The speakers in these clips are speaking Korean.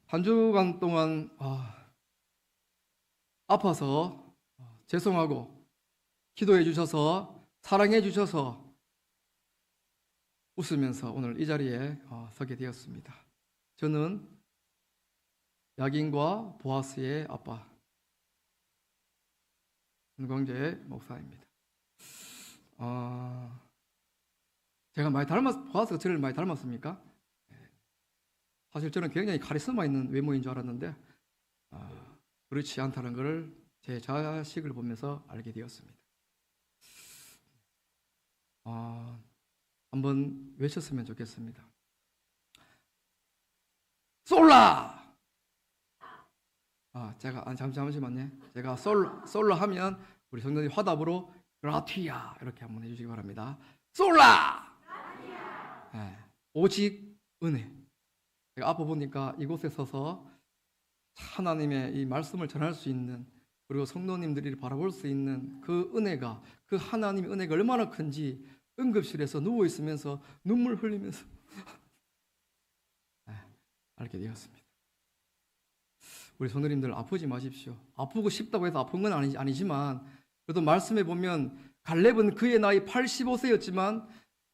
한 주간 동안 아파서 죄송하고 기도해 주셔서 사랑해 주셔서 웃으면서 오늘 이 자리에 서게 되었습니다. 저는 야긴과 보아스의 아빠 윤광재 목사입니다. 제가 보아스가 저를 많이 닮았습니까? 사실 저는 굉장히 카리스마 있는 외모인 줄 알았는데 그렇지 않다는 것을 제 자식을 보면서 알게 되었습니다. 한번 외쳤으면 좋겠습니다. 솔라! 제가 잠시만요. 제가 솔라 하면 우리 성도님 화답으로 그라티아 이렇게 한번 해주시기 바랍니다. 솔라! 네, 오직 은혜. 제가 아파 보니까 이곳에 서서 하나님의 이 말씀을 전할 수 있는, 그리고 성도님들이 바라볼 수 있는 그 은혜가, 그 하나님의 은혜가 얼마나 큰지 응급실에서 누워 있으면서 눈물 흘리면서 알게 되었습니다. 우리 성도님들 아프지 마십시오. 아프고 싶다고 해서 아픈 건 아니지만 그래도 말씀에 보면 갈렙은 그의 나이 85세였지만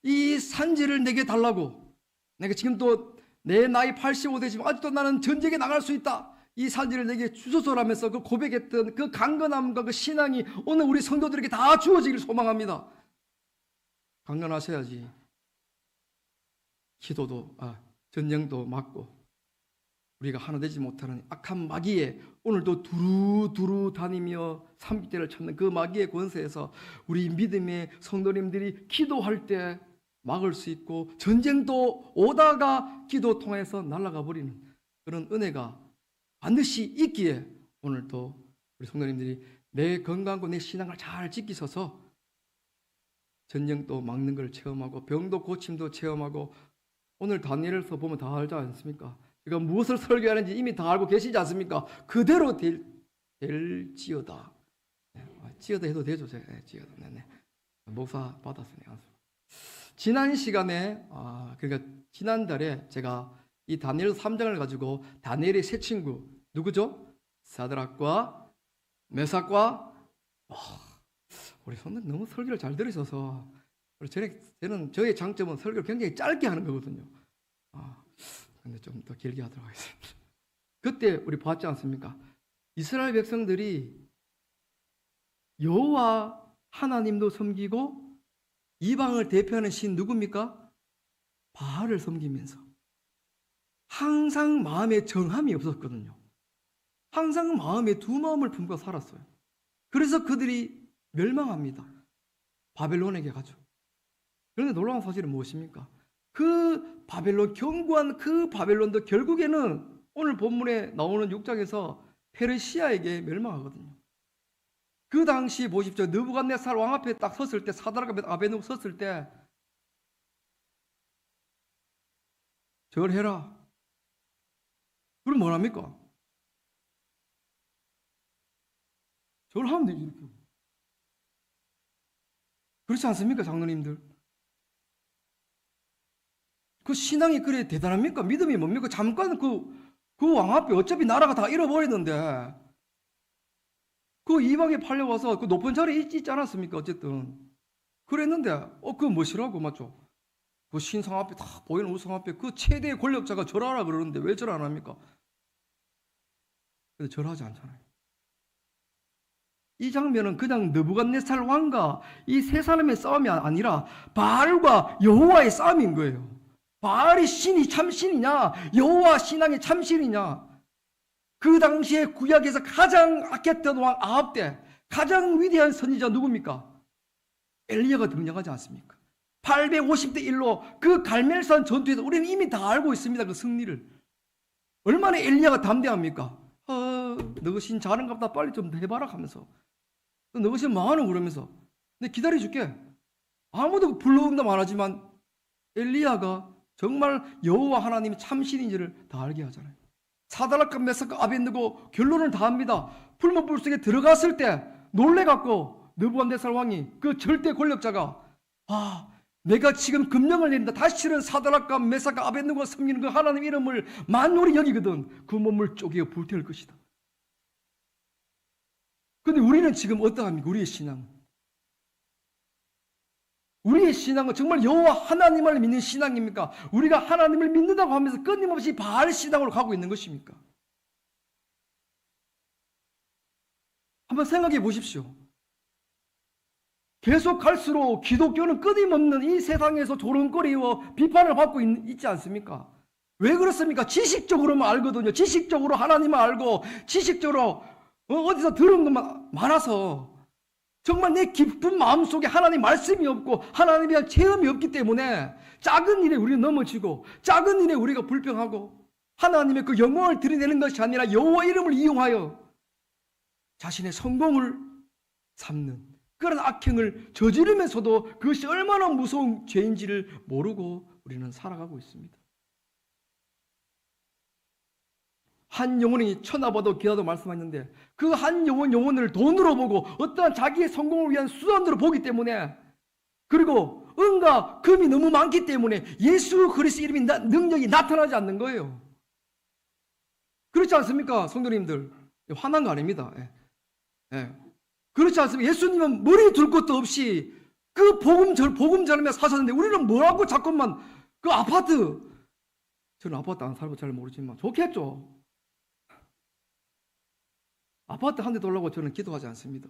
이 산지를 내게 달라고, 내가 지금 또 내 나이 85 되지만 아직도 나는 전쟁에 나갈 수 있다, 이 산지를 내게 주소서라면서 그 고백했던 그 강건함과 그 신앙이 오늘 우리 성도들에게 다 주어지기를 소망합니다. 강건하셔야지 기도도 전쟁도 막고 우리가 하나 되지 못하는 악한 마귀에 오늘도 두루두루 다니며 삼기대를 찾는 그 마귀의 권세에서 우리 믿음의 성도님들이 기도할 때 막을 수 있고, 전쟁도 오다가 기도 통해서 날아가 버리는 그런 은혜가 반드시 있기에 오늘도 우리 성도님들이 내 건강과 내 신앙을 잘 지키셔서 전쟁도 막는 걸 체험하고 병도 고침도 체험하고, 오늘 다니엘서 보면 다 알지 않습니까? 제가 무엇을 설교하는지 이미 다 알고 계시지 않습니까? 그대로 될지어다. 지어다 해도 되죠. 지어다. 목사 받았으니까. 지난 시간에 그러니까 지난달에 제가 이 다니엘 3장을 가지고 다니엘의 세 친구 누구죠? 사드락과 메삭과 우리 성도님 너무 설교를 잘 들으셔서, 저는 저의 장점은 설교를 굉장히 짧게 하는 거거든요. 근데 좀 더 길게 하도록 하겠습니다. 그때 우리 봤지 않습니까? 이스라엘 백성들이 여호와 하나님도 섬기고 이방을 대표하는 신 누굽니까? 바알을 섬기면서 항상 마음에 정함이 없었거든요. 항상 마음에 두 마음을 품고 살았어요. 그래서 그들이 멸망합니다. 바벨론에게 가죠. 그런데 놀라운 사실은 무엇입니까? 그 바벨론, 견고한 그 바벨론도 결국에는 오늘 본문에 나오는 6장에서 페르시아에게 멸망하거든요. 그 당시 보십시오. 느부갓네살 왕 앞에 딱 섰을 때, 사드락 아베누고 섰을 때 절해라. 그럼 뭐랍니까? 절하면 되지 이렇게. 그렇지 않습니까, 장로님들? 그 신앙이 그래 대단합니까? 믿음이 뭡니까? 잠깐 그 왕 앞에 어차피 나라가 다 잃어버리는데 그 이방에 팔려와서 그 높은 자리에 있지 않았습니까? 어쨌든 그랬는데 그거 뭐시라고, 맞죠? 그 신상 앞에 다 보이는 우상 앞에 그 최대의 권력자가 절하라 그러는데 왜 절 안 합니까? 근데 절하지 않잖아요. 이 장면은 그냥 느부갓네살 왕과 이 세 사람의 싸움이 아니라 바알과 여호와의 싸움인 거예요. 바알이 신이 참신이냐, 여호와 신앙이 참신이냐. 그 당시에 구약에서 가장 악했던 왕 아합 때 가장 위대한 선지자 누굽니까? 엘리야가 등장하지 않습니까? 850대 1로 그 갈멜산 전투에서 우리는 이미 다 알고 있습니다. 그 승리를. 얼마나 엘리야가 담대합니까? 너가 신 잘한갑다, 빨리 좀 해봐라 하면서, 너가 신 망하는 그러면서, 근데 기다려줄게. 아무도 불러응답 안 하지만 엘리야가 정말 여호와 하나님이 참신인지를 다 알게 하잖아요. 사드락과 메삭과 아벳느고 결론을 다 합니다. 풀무불 속에 들어갔을 때 놀래갖고 느부갓네살 왕이, 그 절대 권력자가 내가 지금 금령을 내린다. 다시는 사드락과 메삭과 아벳느고가 섬기는 그 하나님 이름을 만물이 여기거든 그 몸을 쪼개어 불태울 것이다. 근데 우리는 지금 어떠합니까? 우리의 신앙. 우리의 신앙은 정말 여호와 하나님을 믿는 신앙입니까? 우리가 하나님을 믿는다고 하면서 끊임없이 바알 신앙으로 가고 있는 것입니까? 한번 생각해 보십시오. 계속 갈수록 기독교는 끊임없는 이 세상에서 조롱거리와 비판을 받고 있지 않습니까? 왜 그렇습니까? 지식적으로만 알거든요. 지식적으로 하나님을 알고 지식적으로 어디서 들은 것만 많아서 정말 내 깊은 마음속에 하나님 말씀이 없고 하나님에 대한 체험이 없기 때문에 작은 일에 우리가 넘어지고 작은 일에 우리가 불평하고 하나님의 그 영광을 드러내는 것이 아니라 여호와 이름을 이용하여 자신의 성공을 삼는 그런 악행을 저지르면서도 그것이 얼마나 무서운 죄인지를 모르고 우리는 살아가고 있습니다. 한 영혼이 쳐다봐도 기다도 말씀하셨는데 그 한 영혼을 돈으로 보고 어떠한 자기의 성공을 위한 수단으로 보기 때문에 그리고 은과 금이 너무 많기 때문에 예수 그리스도 이름이 능력이 나타나지 않는 거예요. 그렇지 않습니까? 성도님들 화난 거 아닙니다. 예. 그렇지 않습니까? 예수님은 머리 둘 것도 없이 그 복음 전하며 사셨는데 우리는 뭐라고 자꾸만 그 아파트 저는 아파트 안 살고 잘 모르지만 좋겠죠. 아파트 한 대 돌라고 저는 기도하지 않습니다.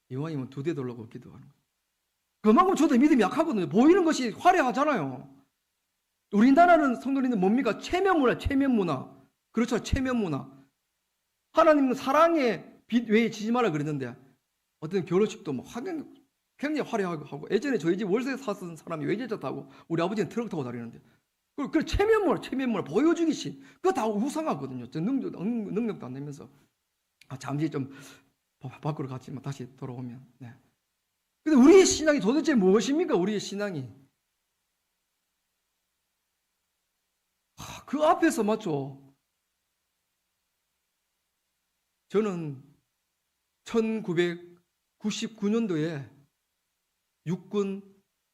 이왕이면 2대 돌라고 기도하는 거예요. 그만큼 저도 믿음이 약하거든요. 보이는 것이 화려하잖아요. 우리나라는 성도님들 뭡니까? 체면 문화. 그렇죠. 체면 문화. 하나님은 사랑의 빛 외에 지지 말라 그랬는데 어떤 결혼식도 뭐 굉장히 화려하고 하고 예전에 저희 집 월세 사던 사람이 외제차 타고 우리 아버지는 트럭 타고 다니는데 그 체면 문화 보여주기식 그거 다 우상하거든요. 저 능력도 안 되면서 잠시 좀 밖으로 갔지만 다시 돌아오면. 네. 근데 우리의 신앙이 도대체 무엇입니까? 우리의 신앙이. 그 앞에서 맞죠. 저는 1999년도에 육군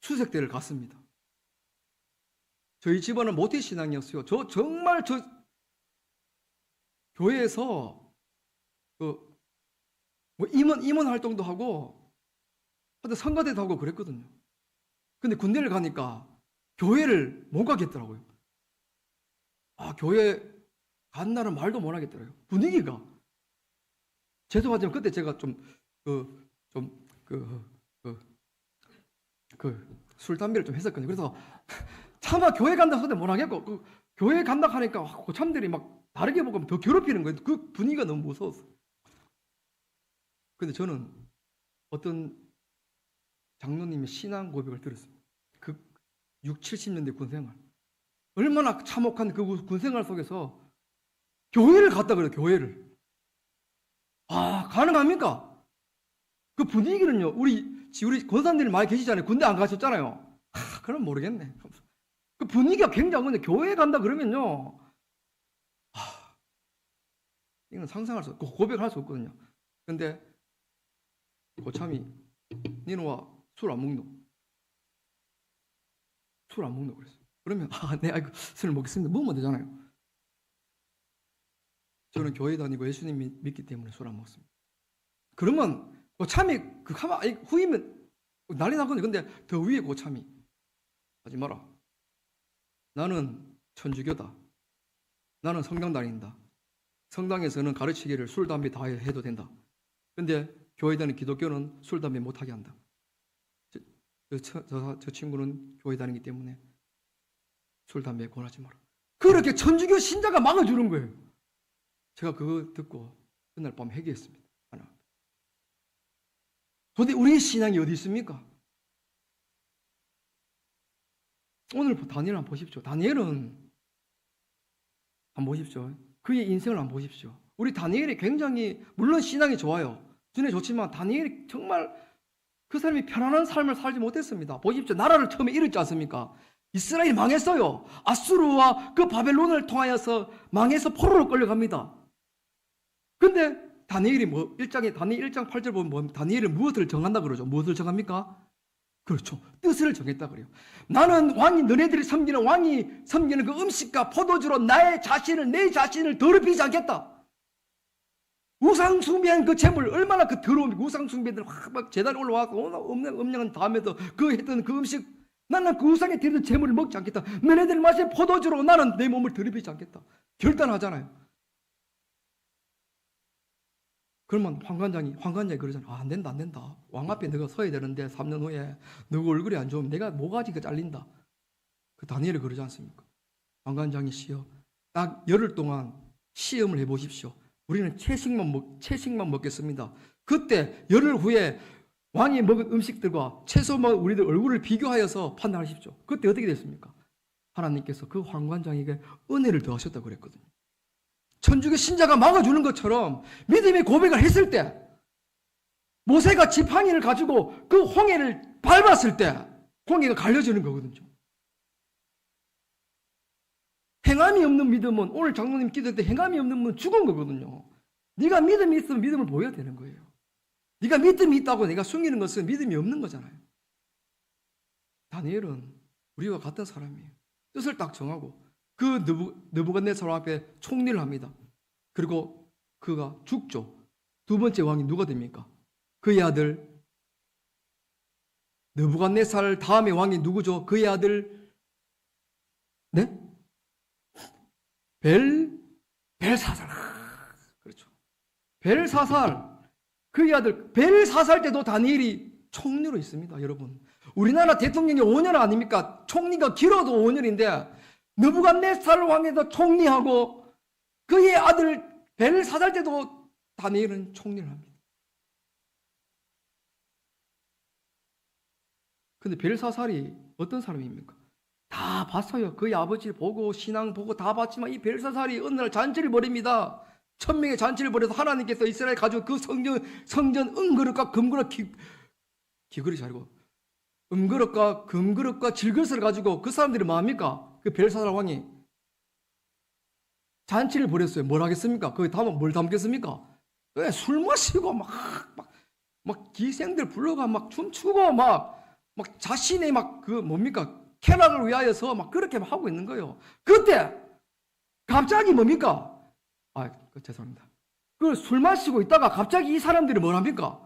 수색대를 갔습니다. 저희 집안은 모태 신앙이었어요. 정말 교회에서 뭐 임원 활동도 하고 선거대도 하고 그랬거든요. 근데 군대를 가니까 교회를 못 가겠더라고요. 교회 간 날은 말도 못 하겠더라고요. 분위기가. 죄송하지만 그때 제가 술, 담배를 좀 했었거든요. 그래서 차마 교회 간다 소리 못 하겠고, 교회 간다 하니까 고참들이 막 다르게 보고 더 괴롭히는 거예요. 그 분위기가 너무 무서웠어. 근데 저는 어떤 장로님의 신앙 고백을 들었습니다. 그 60-70년대 군생활. 얼마나 참혹한 그 군생활 속에서 교회를 갔다 그래요, 교회를. 가능합니까? 그 분위기는요, 우리 권사님들이 많이 계시잖아요. 군대 안 가셨잖아요. 그럼 모르겠네. 그 분위기가 굉장한데 교회에 간다 그러면요. 이건 상상할 수 없고 고백할 수 없거든요. 근데 고참이 니노와 술 안 먹노? 술 안 먹노 그랬어요. 그러면 네, 술 먹겠습니다. 먹으면 되잖아요. 저는 교회 다니고 예수님 믿기 때문에 술 안 먹습니다. 그러면 고참이 후이면 난리 나거든요. 근데 더 위에 고참이 하지 마라. 나는 천주교다. 나는 성당 다닌다. 성당에서는 가르치기를 술, 담배 다 해도 된다. 근데 교회 다니는 기독교는 술, 담배 못하게 한다. 저 친구는 교회 다니기 때문에 술, 담배 권하지 마라. 그렇게 천주교 신자가 막아주는 거예요. 제가 그거 듣고 그날 밤 회개했습니다. 하나. 도대체 우리의 신앙이 어디 있습니까? 오늘 다니엘 한번 보십시오. 다니엘은 한번 보십시오. 그의 인생을 한번 보십시오. 우리 다니엘이 굉장히 물론 신앙이 좋아요. 눈에 좋지만 다니엘이 정말 그 사람이 편안한 삶을 살지 못했습니다. 보십시오. 나라를 처음에 잃었지 않습니까? 이스라엘이 망했어요. 아수르와 그 바벨론을 통하여서 망해서 포로로 끌려갑니다. 근데 다니엘이 다니엘 1장 8절 보면 다니엘은 무엇을 정한다 그러죠? 무엇을 정합니까? 그렇죠. 뜻을 정했다 그래요. 나는 왕이 너네들이 섬기는 왕이 섬기는 그 음식과 포도주로 내 자신을 더럽히지 않겠다. 우상 숭배한 그 재물 얼마나 그 더러운 우상 숭배들 막 제단에 올라와서 음량한 다음에도 그 했던 그 음식 나는 그 우상에 드리는 재물을 먹지 않겠다. 너네들 마신 포도주로 나는 내 몸을 더럽히지 않겠다. 결단하잖아요. 그러면 황관장이 그러잖아. 안 된다. 왕 앞에 너가 서야 되는데 3년 후에 너가 얼굴이 안 좋으면 내가 모가지가 잘린다. 그 다니엘이 그러지 않습니까? 황관장이시여, 딱 열흘 동안 시험을 해보십시오. 우리는 채식만 먹겠습니다. 그때 열흘 후에 왕이 먹은 음식들과 채소 먹은 우리들 얼굴을 비교하여서 판단하십시오. 그때 어떻게 됐습니까? 하나님께서 그 황관장에게 은혜를 더하셨다고 그랬거든요. 천주교 신자가 막아주는 것처럼 믿음의 고백을 했을 때 모세가 지팡이를 가지고 그 홍해를 밟았을 때 홍해가 갈려지는 거거든요. 행함이 없는 믿음은 오늘 장로님 기도할 때 행함이 없는 믿음은 죽은 거거든요. 네가 믿음이 있으면 믿음을 보여야 되는 거예요. 네가 믿음이 있다고 내가 숨기는 것은 믿음이 없는 거잖아요. 다니엘은 우리와 같은 사람이에요. 뜻을 딱 정하고 그 느부갓네살 앞에 총리를 합니다. 그리고 그가 죽죠. 두 번째 왕이 누가 됩니까? 그의 아들 느부갓네살 다음에 왕이 누구죠? 그의 아들 네? 벨사살. 그렇죠. 벨사살. 그의 아들 벨사살 때도 다니엘이 총리로 있습니다. 여러분, 우리나라 대통령이 5년 아닙니까? 총리가 길어도 5년인데 느부갓네살 왕에도 총리하고 그의 아들 벨사살 때도 다니엘은 총리를 합니다. 근데 벨사살이 어떤 사람입니까? 다 봤어요. 그의 아버지를 보고 신앙 보고 다 봤지만 이 벨사살이 어느 날 잔치를 벌입니다. 1000명의 잔치를 벌여서 하나님께서 이스라엘 가지고 그 성전 은그릇과 금그릇 기그릇이 아니고 은그릇과 금그릇과 질그릇을 가지고 그 사람들이 뭐합니까? 그 벨사살 왕이 잔치를 벌였어요. 뭘 하겠습니까? 거기 담으면 뭘 담겠습니까? 왜 술 마시고 막 기생들 불러가 막 춤추고 막 자신의 막 그 뭡니까? 쾌락을 위하여서 막 그렇게 하고 있는 거예요. 그때 갑자기 뭡니까? 죄송합니다. 그 술 마시고 있다가 갑자기 이 사람들이 뭘 합니까?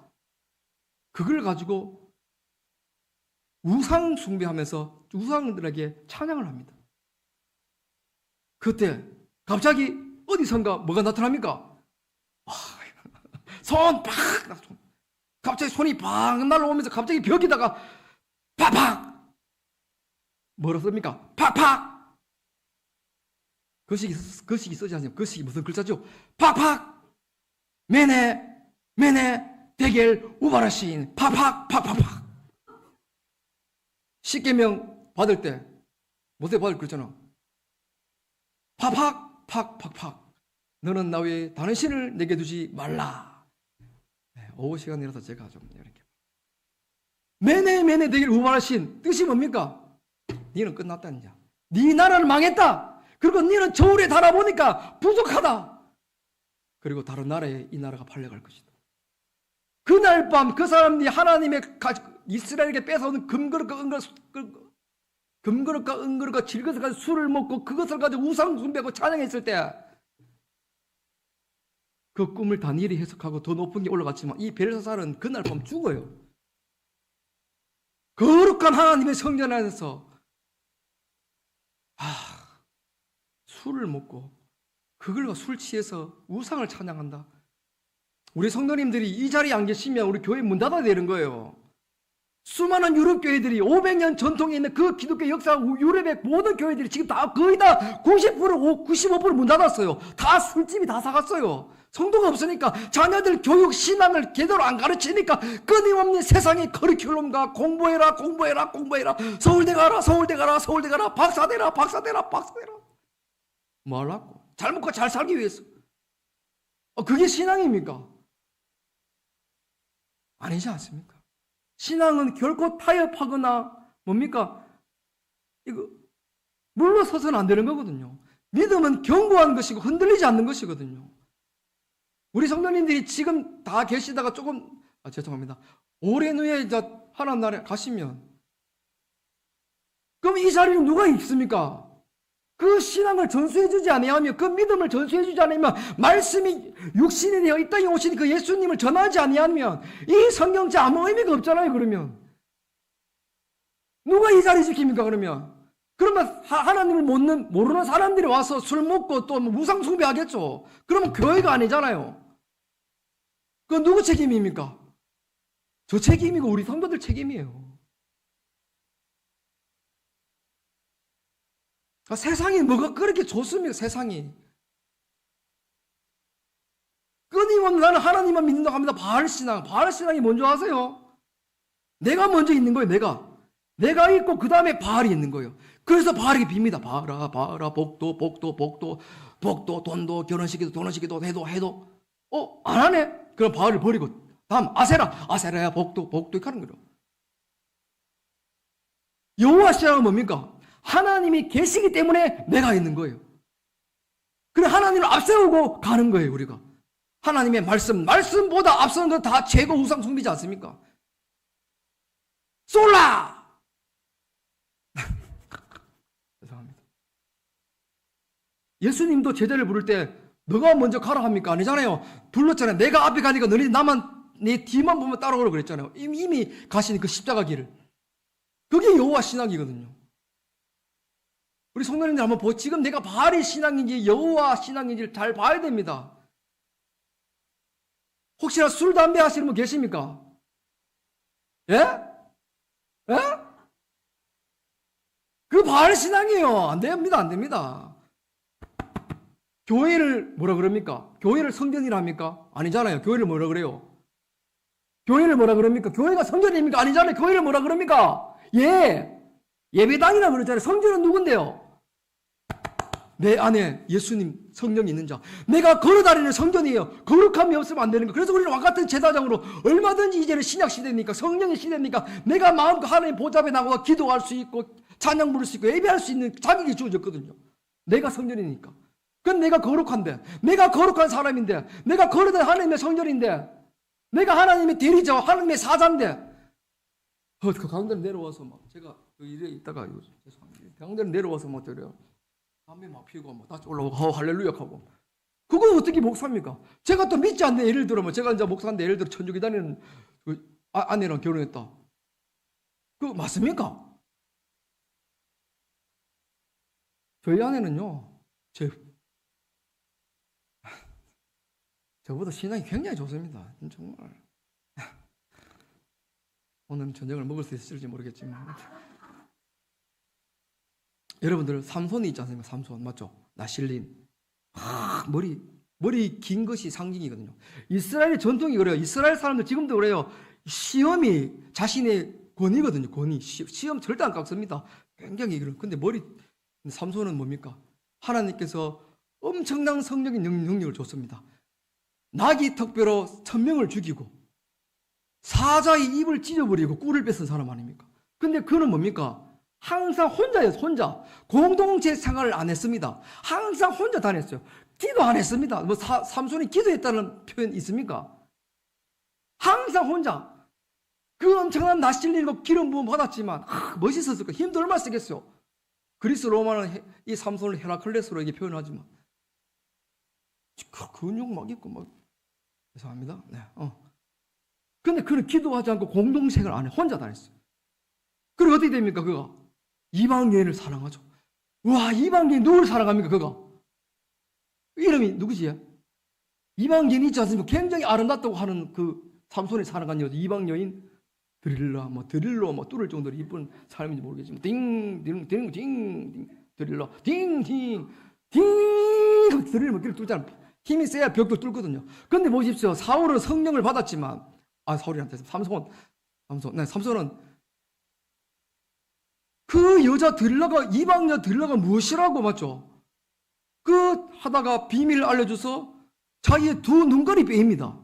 그걸 가지고 우상 숭배하면서 우상들에게 찬양을 합니다. 그때 갑자기 어디선가 뭐가 나타납니까? 손 팍! 갑자기 손이 팍 날아오면서 갑자기 벽에다가 팍팍! 뭐라 씁니까? 팍팍! 거시기 쓰지 않습니까? 거시기 무슨 글자죠? 팍팍! 메네 대겔 우바라신 팍팍! 팍팍팍! 십계명 받을 때 모세 받을 그랬잖아. 팍팍! 팍팍팍! 너는 나 외에 다른 신을 내게 두지 말라. 오후 시간이라서 제가 좀 이렇게 메네 대겔 우바라신 뜻이 뭡니까? 니는 끝났다 이제. 네 나라는 망했다. 그리고 니는 저울에 달아보니까 부족하다. 그리고 다른 나라에 이 나라가 팔려갈 것이다. 그날 밤 그 사람들이 하나님의 이스라엘에게 뺏어오는 금그릇과 은그릇과 질그릇을 가지고 술을 먹고 그것을 가지고 우상 숭배하고 찬양했을 때 그 꿈을 다니엘이 해석하고 더 높은 게 올라갔지만 이 벨사살은 그날 밤 죽어요. 거룩한 하나님의 성전 안에서 술을 먹고 그걸과 술 취해서 우상을 찬양한다. 우리 성도님들이 이 자리에 안 계시면 우리 교회 문 닫아야 되는 거예요. 수많은 유럽 교회들이 500년 전통에 있는 그 기독교 역사 유럽의 모든 교회들이 지금 다 거의 다 90%, 95% 문 닫았어요. 다 술집이 다 사갔어요. 성도가 없으니까 자녀들 교육 신앙을 제대로 안 가르치니까 끊임없는 세상의 커리큘럼과 공부해라 서울대 가라 박사되라 뭐 하려고? 잘 먹고 잘 살기 위해서. 그게 신앙입니까? 아니지 않습니까? 신앙은 결코 타협하거나 뭡니까? 이거 물러서서는 안 되는 거거든요. 믿음은 견고한 것이고 흔들리지 않는 것이거든요. 우리 성도님들이 지금 다 계시다가 조금 죄송합니다. 오랜 후에 하나님 나라에 가시면 그럼 이 자리에 누가 있습니까? 그 신앙을 전수해주지 아니하며 그 믿음을 전수해주지 않으면 말씀이 육신이 되어 이 땅에 오신 그 예수님을 전하지 아니하면 이 성경책 아무 의미가 없잖아요. 그러면 누가 이 자리 지킵니까? 그러면 하나님을 모르는 사람들이 와서 술 먹고 또 무상 숭배하겠죠. 그러면 교회가 아니잖아요. 그건 누구 책임입니까? 저 책임이고 우리 성도들 책임이에요. 세상이 뭐가 그렇게 좋습니까? 세상이. 끊임없는 나는 하나님만 믿는다고 합니다. 바알신앙. 바알신앙이 뭔지 아세요? 내가 먼저 있는 거예요. 내가 있고 그 다음에 바알이 있는 거예요. 그래서 바알에게 빕니다. 바알아 복도 돈도 결혼시키도 해도 안 하네? 그럼 바알을 버리고 다음 아세라야 복도 이렇게 하는 거예요. 여호와 신앙은 뭡니까? 하나님이 계시기 때문에 내가 있는 거예요. 그래 하나님을 앞세우고 가는 거예요. 우리가 하나님의 말씀보다 앞서는 건 다 죄고 우상 숭배지 않습니까? 쏠라! 죄송합니다. 예수님도 제자를 부를 때 너가 먼저 가라 합니까? 아니잖아요. 불렀잖아요. 내가 앞에 가니까 너희 내 뒤만 보면 따라오라고 그랬잖아요. 이미 가시는 그 십자가 길을. 그게 여호와 신앙이거든요. 우리 성도님들 한번 보고 지금 내가 바알의 신앙인지 여호와 신앙인지를 잘 봐야 됩니다. 혹시나 술, 담배 하시는 분 계십니까? 예? 그 바알 신앙이에요. 안 됩니다. 교회를 뭐라 그럽니까? 교회를 성전이라 합니까? 아니잖아요. 교회를 뭐라 그래요? 교회를 뭐라 그럽니까? 교회가 성전입니까? 아니잖아요. 교회를 뭐라 그럽니까? 예배당이라 그러잖아요. 성전은 누군데요? 내 안에 예수님 성령이 있는 자. 내가 걸어다니는 성전이에요. 거룩함이 없으면 안 되는 거예요. 그래서 우리는 와같은 제사장으로 얼마든지 이제는 신약 시대니까 성령의 시대니까 내가 마음껏 하나님 보좌 앞에 나가서 기도할 수 있고 찬양 부를 수 있고 예배할 수 있는 자격이 주어졌거든요. 내가 성전이니까. 그건 내가 거룩한데, 내가 거룩한 사람인데, 내가 걸어다니는 하나님의 성전인데, 내가 하나님의 대리자, 하나님의 사자인데, 그 강대로 내려와서 막 제가 이래 있다가 죄송합니다. 강대로 내려와서 막 저래요. 담배 막 피우고 막 다시 올라오고 할렐루야 하고. 그건 어떻게 목사입니까? 제가 또 믿지 않는 예를 들면 제가 이제 목사인데 예를 들어 천주교 다니는 그 아내랑 결혼했다. 그거 맞습니까? 저희 아내는요. 저보다 신앙이 굉장히 좋습니다. 정말. 오늘은 저녁을 먹을 수 있을지 모르겠지만. 여러분들 삼손이 있지 않습니까? 삼손 맞죠? 나실린. 머리 긴 것이 상징이거든요. 이스라엘의 전통이 그래요. 이스라엘 사람들 지금도 그래요. 시험이 자신의 권위거든요. 권위. 시험 절대 안 깎습니다. 굉장히 그래요. 근데 삼손은 뭡니까? 하나님께서 엄청난 성령의 능력을 줬습니다. 나귀 턱뼈로 1000명을 죽이고 사자의 입을 찢어버리고 꿀을 뺏은 사람 아닙니까? 근데 그는 뭡니까? 항상 혼자였어요. 혼자. 공동체 생활을 안 했습니다. 항상 혼자 다녔어요. 기도 안 했습니다. 삼손이 기도했다는 표현 있습니까? 항상 혼자. 그 엄청난 낯실리고 기름 부음 받았지만 멋있었을까? 힘도 얼마나 쓰겠어요. 그리스 로마는 이 삼손을 헤라클레스로 이렇게 표현하지만 근육 막 있고 막 죄송합니다. 네. 근데 그는 기도하지 않고 공동생활 안 해. 혼자 다녔어요. 그리고 어떻게 됩니까? 그가 이방 여인을 사랑하죠. 와, 이방 여인 누구를 사랑합니까? 그가 이름이 누구지? 이방 여인 있지 않습니까? 굉장히 아름답다고 하는 그 삼손이 사랑한 여자 이방 여인 드릴라 드릴로 뚫을 정도로 이쁜 사람인지 모르겠지만 띵띵띵띵 드릴라 띵띵 드릴로 길을 뚫잖아. 힘이 세야 벽도 뚫거든요. 근데 보십시오. 사울은 성령을 받았지만 사울이한테 삼손은 그 여자 드릴라가 이방 여자 드릴라가 무엇이라고 맞죠? 그 하다가 비밀을 알려줘서 자기의 두 눈깔이 빼입니다.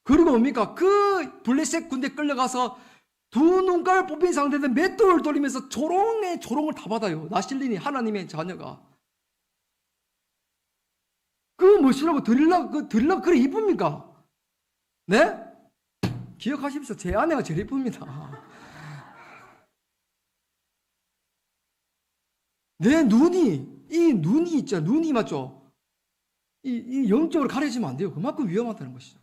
그리고 뭡니까? 그 블레셋 군대 끌려가서 두 눈깔 뽑힌 상태에서 맷돌을 돌리면서 조롱을 다 받아요. 나실린이 하나님의 자녀가. 그 무엇이라고 드릴라가 그래 이쁩니까? 네? 기억하십시오. 제 아내가 제일 이쁩니다. 내 눈이, 이 눈이 있잖아. 눈이 맞죠? 이 영적으로 가려지면 안 돼요. 그만큼 위험하다는 것이죠.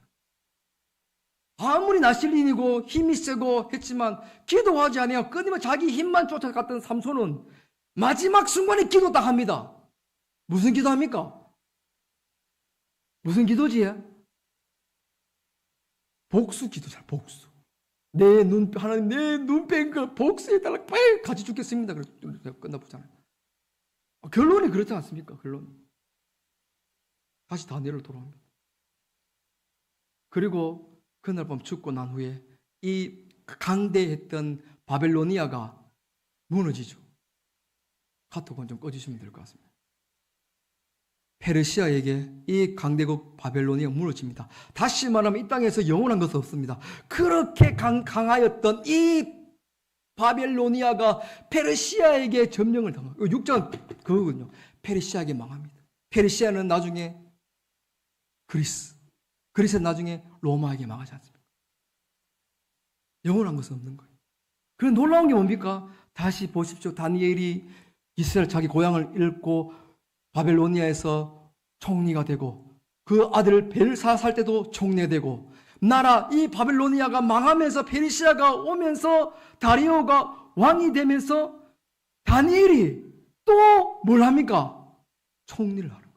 아무리 나실린이고 힘이 세고 했지만 기도하지 않아요. 끊임없이 자기 힘만 쫓아갔던 삼손은 마지막 순간에 기도 딱 합니다. 무슨 기도합니까? 무슨 기도지? 복수 기도잖아. 복수. 하나님 내 눈 뺀 거 복수해달라. 빨리 같이 죽겠습니다. 그래서 끝나보잖아요. 결론이 그렇지 않습니까? 결론. 다시 다니엘로 돌아옵니다. 그리고 그날 밤 죽고 난 후에 이 강대했던 바벨로니아가 무너지죠. 카톡은 좀 꺼주시면 될 것 같습니다. 페르시아에게 이 강대국 바벨로니아가 무너집니다. 다시 말하면 이 땅에서 영원한 것은 없습니다. 그렇게 강하였던 이 바벨로니아가 페르시아에게 점령을 당하고 6장 그거군요. 페르시아에게 망합니다. 페르시아는 나중에 그리스는 나중에 로마에게 망하지 않습니까? 영원한 것은 없는 거예요. 그런 놀라운 게 뭡니까? 다시 보십시오. 다니엘이 이스라엘 자기 고향을 잃고 바벨로니아에서 총리가 되고 그 아들 벨사살 때도 총리가 되고 나라 이 바벨로니아가 망하면서 페르시아가 오면서 다리오가 왕이 되면서 다니엘이 또 뭘 합니까? 총리를 하는 거예요.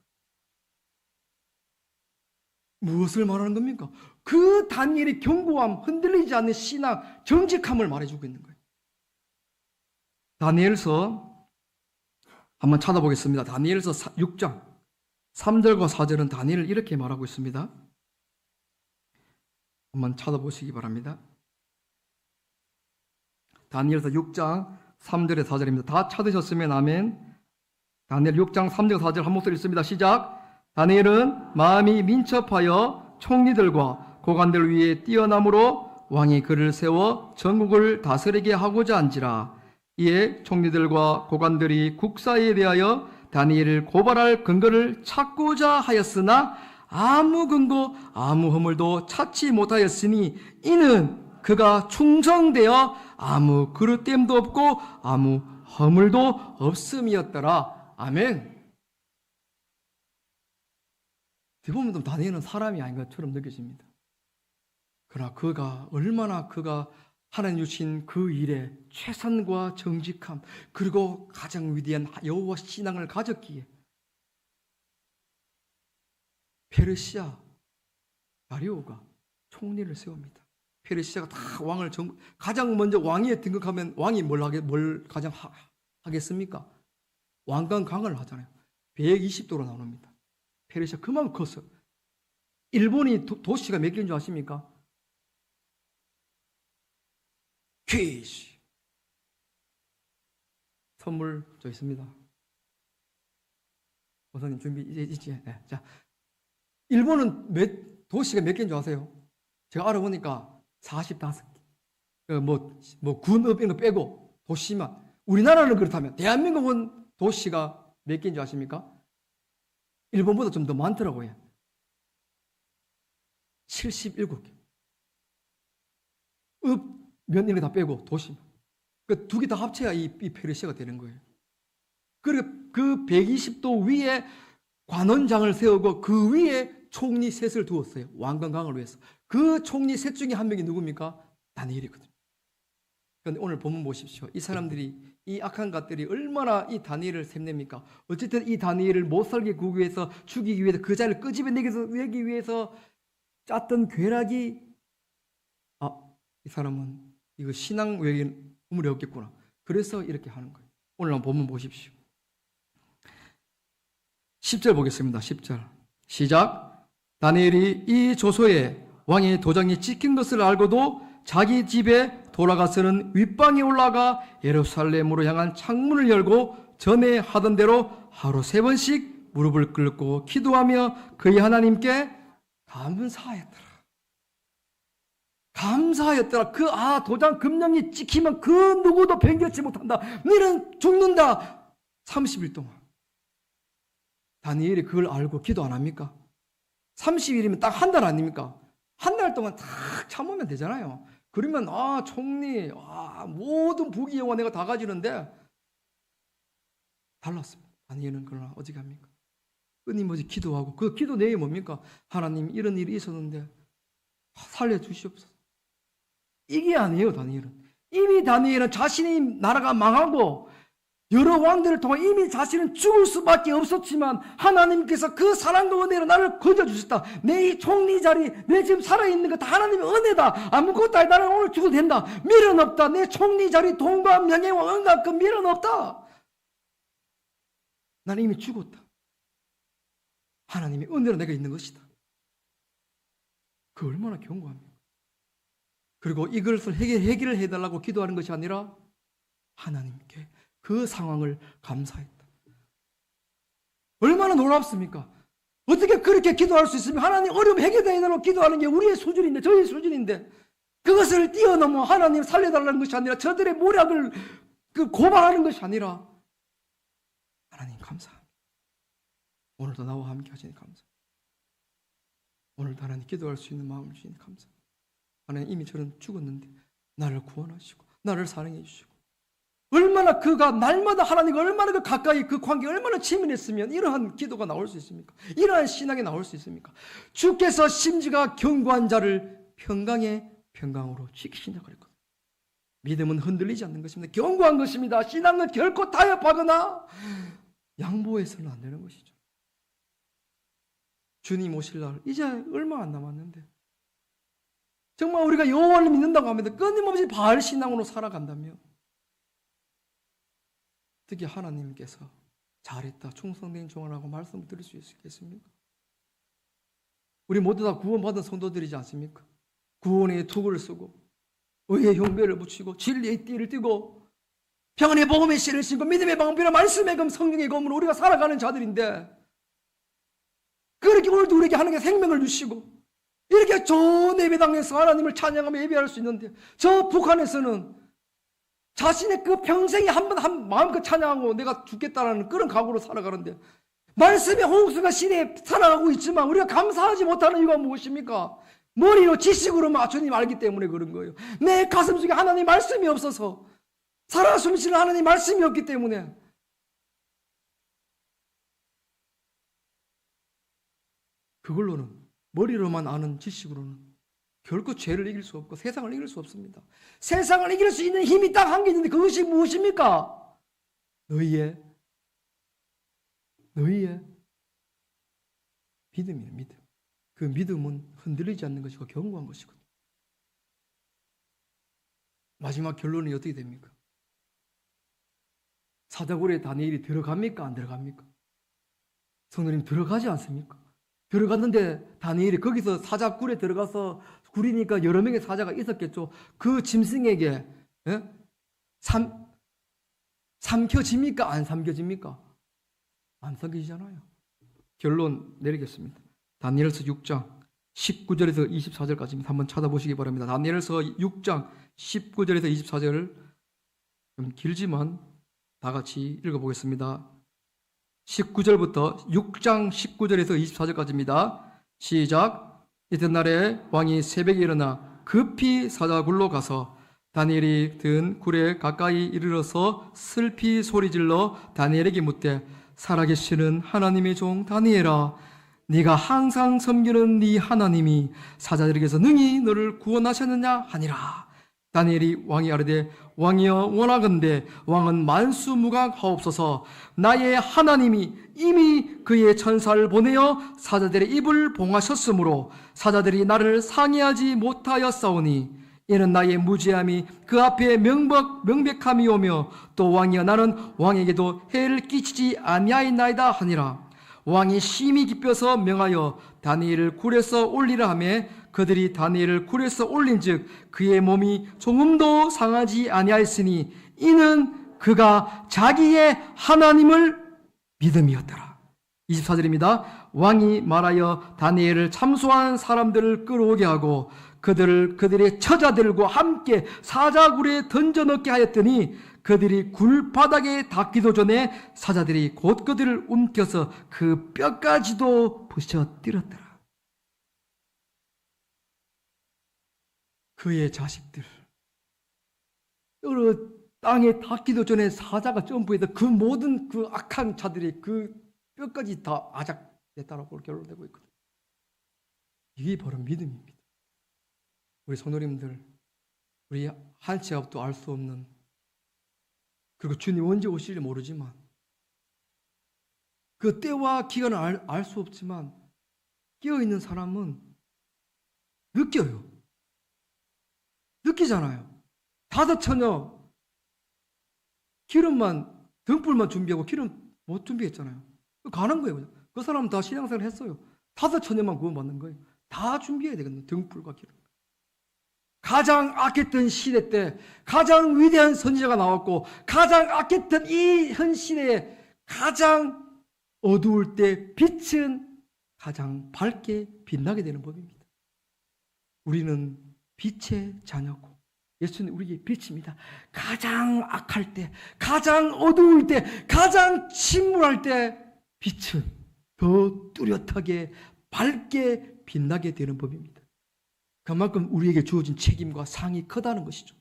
무엇을 말하는 겁니까? 그 다니엘의 견고함, 흔들리지 않는 신앙, 정직함을 말해주고 있는 거예요. 다니엘서 한번 찾아보겠습니다. 다니엘서 6장 3절과 4절은 다니엘을 이렇게 말하고 있습니다. 한번 찾아보시기 바랍니다. 다니엘서 6장 3절에 4절입니다. 다 찾으셨으면 아멘. 다니엘 6장 3절 4절 한 목소리 있습니다. 시작. 다니엘은 마음이 민첩하여 총리들과 고관들 위에 뛰어남으로 왕이 그를 세워 전국을 다스리게 하고자 한지라. 이에 총리들과 고관들이 국사에 대하여 다니엘을 고발할 근거를 찾고자 하였으나 아무 근거 아무 허물도 찾지 못하였으니 이는 그가 충성되어 아무 그릇됨도 없고 아무 허물도 없음이었더라. 아멘. 대부분 다니엘은 사람이 아닌 것처럼 느껴집니다. 그러나 얼마나 그가 하나님 주신 그 일에 최선과 정직함 그리고 가장 위대한 여호와 신앙을 가졌기에 페르시아 다리오가 총리를 세웁니다. 페르시아가 다 가장 먼저 왕위에 등극하면 왕이 뭘 가장 하겠습니까? 왕관강을 하잖아요. 120도로 나눕니다. 페르시아 그만큼 컸어요. 일본이 도시가 몇 개인 줄 아십니까? 퀴즈 선물 저 있습니다. 원사님 준비 이제 있지? 네. 자, 일본은 도시가 몇 개인 줄 아세요? 제가 알아보니까 45개. 뭐 군업 이런 거 빼고 도시만. 우리나라는 그렇다면 대한민국은 도시가 몇 개인 줄 아십니까? 일본보다 좀 더 많더라고요. 77개. 면 이런 거 다 빼고 도시. 그 두 개 다 합쳐야 이 페르시아가 되는 거예요. 그리고 그 120도 위에 관원장을 세우고 그 위에 총리 셋을 두었어요. 왕관강을 위해서. 그 총리 셋 중에 한 명이 누굽니까? 다니엘이거든요. 그런데 오늘 본문 보십시오. 이 사람들이 이 악한 것들이 얼마나 이 다니엘을 샘냅니까? 어쨌든 이 다니엘을 못 살게 구기 위해서 죽이기 위해서 그 자리를 끄집어내기 위해서 짰던 괴락이 이 사람은 이거 신앙 외에 우물이 없겠구나. 그래서 이렇게 하는 거예요. 오늘 한번 본문 보십시오. 10절 보겠습니다. 10절 시작. 다니엘이 이 조서에 왕의 도장이 찍힌 것을 알고도 자기 집에 돌아가서는 윗방에 올라가 예루살렘으로 향한 창문을 열고 전에 하던 대로 하루 3번씩 무릎을 꿇고 기도하며 그의 하나님께 감사하였더라. 도장 금령이 찍히면 그 누구도 변경치 못한다. 너는 죽는다. 30일 동안. 다니엘이 그걸 알고 기도 안 합니까? 30일이면 딱 한 달 아닙니까? 한 달 동안 딱 참으면 되잖아요. 그러면 총리 모든 부귀 영화 내가 다 가지는데 달랐습니다. 다니엘은 그러나 어떻게 합니까? 끊임없이 기도하고 그 기도 내용이 뭡니까? 하나님 이런 일이 있었는데 살려주시옵소서. 이게 아니에요. 다니엘은 이미 다니엘은 자신이 나라가 망하고 여러 왕들을 통해 이미 자신은 죽을 수밖에 없었지만 하나님께서 그 사랑과 은혜로 나를 건져주셨다. 내 이 총리 자리, 내 지금 살아있는 거 다 하나님의 은혜다. 아무것도 아니 나는 오늘 죽어도 된다. 미련 없다. 내 총리 자리, 돈과 명예와 은과 그 미련 없다. 나는 이미 죽었다. 하나님의 은혜로 내가 있는 것이다. 그 얼마나 견고합니까? 그리고 이것을 해결을 해달라고 기도하는 것이 아니라 하나님께 그 상황을 감사했다. 얼마나 놀랍습니까? 어떻게 그렇게 기도할 수 있으면 하나님 어려움 해결해달라고 기도하는 게 우리의 수준인데, 저희의 수준인데 그것을 뛰어넘어 하나님 살려달라는 것이 아니라 저들의 모략을 고발하는 것이 아니라 하나님 감사합니다. 오늘도 나와 함께 하시니 감사합니다. 오늘도 하나님 기도할 수 있는 마음을 주시니 감사합니다. 하나님 이미 저는 죽었는데 나를 구원하시고 나를 사랑해 주시고 얼마나 그가 날마다 하나님과 얼마나 그 가까이 그 관계가 얼마나 치밀했으면 이러한 기도가 나올 수 있습니까? 이러한 신앙이 나올 수 있습니까? 주께서 심지가 견고한 자를 평강에 평강으로 지키신다고 그랬거든요. 믿음은 흔들리지 않는 것입니다. 견고한 것입니다. 신앙은 결코 타협하거나 양보해서는 안 되는 것이죠. 주님 오실 날 이제 얼마 안 남았는데 정말 우리가 여호와를 믿는다고 하면 끊임없이 바알 신앙으로 살아간다면 어떻게 하나님께서 잘했다, 충성된 종아라고 말씀을 드릴 수 있겠습니까? 우리 모두 다 구원받은 성도들이지 않습니까? 구원의 투구를 쓰고 의의 형배를 붙이고 진리의 띠를 띠고 평안의 복음의 씨를 신고 믿음의 방패로 말씀의 검 성령의 검으로 우리가 살아가는 자들인데 그렇게 오늘도 우리에게 하나님께 생명을 주시고 이렇게 좋은 예배당에서 하나님을 찬양하며 예배할 수 있는데 저 북한에서는 자신의 그 평생에 한 번 마음껏 찬양하고 내가 죽겠다라는 그런 각오로 살아가는데 말씀의 홍수가 시대에 살아가고 있지만 우리가 감사하지 못하는 이유가 무엇입니까? 머리로 지식으로만 주님 알기 때문에 그런 거예요. 내 가슴 속에 하나님 말씀이 없어서 살아 숨쉬는 하나님 말씀이 없기 때문에 그걸로는 머리로만 아는 지식으로는 결코 죄를 이길 수 없고 세상을 이길 수 없습니다. 세상을 이길 수 있는 힘이 딱 한 개 있는데 그것이 무엇입니까? 너희의 믿음이에요. 믿음. 그 믿음은 흔들리지 않는 것이고 견고한 것이거든요. 마지막 결론이 어떻게 됩니까? 사자굴에 다니엘이 들어갑니까? 안 들어갑니까? 성도님 들어가지 않습니까? 들어갔는데 다니엘이 거기서 사자굴에 들어가서 굴이니까 여러 명의 사자가 있었겠죠. 그 짐승에게 삼켜집니까? 안 삼켜집니까? 안 삼켜지잖아요. 결론 내리겠습니다. 다니엘서 6장 19절에서 24절까지입니다. 한번 찾아보시기 바랍니다. 다니엘서 6장 19절에서 24절 좀 길지만 다 같이 읽어보겠습니다. 19절부터 6장 19절에서 24절까지입니다. 시작. 이튿날에 왕이 새벽에 일어나 급히 사자굴로 가서 다니엘이 든 굴에 가까이 이르러서 슬피 소리질러 다니엘에게 묻되 살아계시는 하나님의 종 다니엘아, 네가 항상 섬기는 네 하나님이 사자들에게서 능히 너를 구원하셨느냐 하니라. 다니엘이 왕이 아뢰되 왕이여 원하건대 왕은 만수무강하옵소서. 나의 하나님이 이미 그의 천사를 보내어 사자들의 입을 봉하셨으므로 사자들이 나를 상해하지 못하였사오니 이는 나의 무죄함이 그 앞에 명백함이 오며 또 왕이여 나는 왕에게도 해를 끼치지 아니하였나이다 하니라. 왕이 심히 기뻐서 명하여 다니엘을 굴에서 올리라 하며 그들이 다니엘을 굴에서 올린즉 그의 몸이 조금도 상하지 아니하였으니 이는 그가 자기의 하나님을 믿음이었더라. 24절입니다. 왕이 말하여 다니엘을 참소한 사람들을 끌어오게 하고 그들의 처자들과 함께 사자굴에 던져 넣게 하였더니 그들이 굴바닥에 닿기도 전에 사자들이 곧 그들을 움켜서 그 뼈까지도 부셔뜨렸더라. 그의 자식들, 여러 땅에 닿기도 전에 사자가 점프해서 그 모든 그 악한 자들이 그 뼈까지 다 아작됐다라고 결론되고 있거든요. 이게 바로 믿음입니다. 우리 성도님들, 우리 한 치 앞도 알 수 없는, 그리고 주님 언제 오실지 모르지만, 그 때와 기간을 알 수 없지만 깨어있는 사람은 느껴요. 느끼잖아요. 다섯 처녀 기름만, 등불만 준비하고 기름 못 준비했잖아요. 가는 거예요. 그 사람은 다 신앙생활 했어요. 다섯 처녀만 구원받는 거예요. 다 준비해야 되거든요. 등불과 기름. 가장 악했던 시대 때 가장 위대한 선지자가 나왔고, 가장 악했던 이 현 시대에 가장 어두울 때 빛은 가장 밝게 빛나게 되는 법입니다. 우리는 빛의 자녀고, 예수는 우리에게 빛입니다. 가장 악할 때, 가장 어두울 때, 가장 침울할 때 빛은 더 뚜렷하게 밝게 빛나게 되는 법입니다. 그만큼 우리에게 주어진 책임과 상이 크다는 것이죠.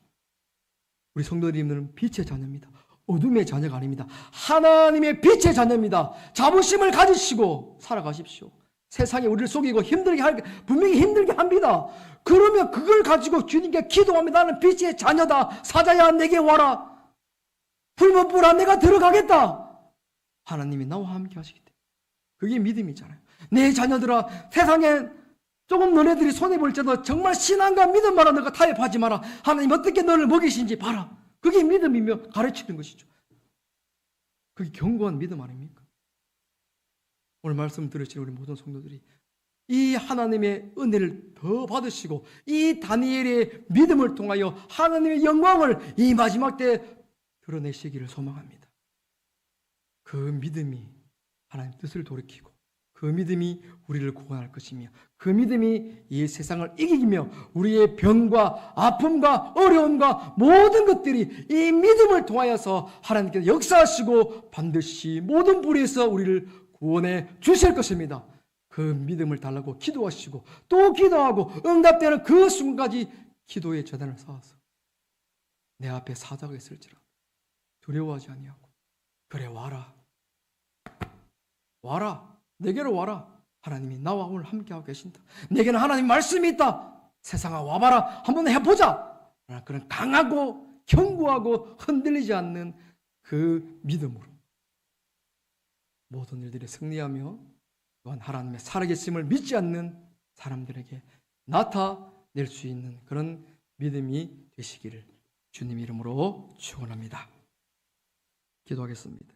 우리 성도님들은 빛의 자녀입니다. 어둠의 자녀가 아닙니다. 하나님의 빛의 자녀입니다. 자부심을 가지시고 살아가십시오. 세상에 우리를 속이고 분명히 힘들게 합니다. 그러면 그걸 가지고 주님께 기도합니다. 나는 빛의 자녀다. 사자야 내게 와라. 붉은 불아 내가 들어가겠다. 하나님이 나와 함께 하시기 때문에 그게 믿음이잖아요. 내 자녀들아, 세상에 조금 너네들이 손해볼지라도 정말 신앙과 믿음 말아 너가 타협하지 마라. 하나님 어떻게 너를 먹이신지 봐라. 그게 믿음이며 가르치는 것이죠. 그게 견고한 믿음 아닙니까? 오늘 말씀 들으신 우리 모든 성도들이 이 하나님의 은혜를 더 받으시고 이 다니엘의 믿음을 통하여 하나님의 영광을 이 마지막 때 드러내시기를 소망합니다. 그 믿음이 하나님 뜻을 돌이키고 그 믿음이 우리를 구원할 것이며 그 믿음이 이 세상을 이기며 우리의 병과 아픔과 어려움과 모든 것들이 이 믿음을 통하여서 하나님께서 역사하시고 반드시 모든 불의에서 우리를 구원해 주실 것입니다. 그 믿음을 달라고 기도하시고 또 기도하고 응답되는 그 순간까지 기도의 재단을 쌓아서 내 앞에 사자가 있을지라 두려워하지 아니하고 그래 와라 와라 내게로 와라. 하나님이 나와 오늘 함께하고 계신다. 내게는 하나님 말씀이 있다. 세상아 와봐라. 한번 해보자. 그런 강하고 견고하고 흔들리지 않는 그 믿음으로 모든 일들이 승리하며 또한 하나님의 살아계심을 믿지 않는 사람들에게 나타낼 수 있는 그런 믿음이 되시기를 주님 이름으로 축원합니다. 기도하겠습니다.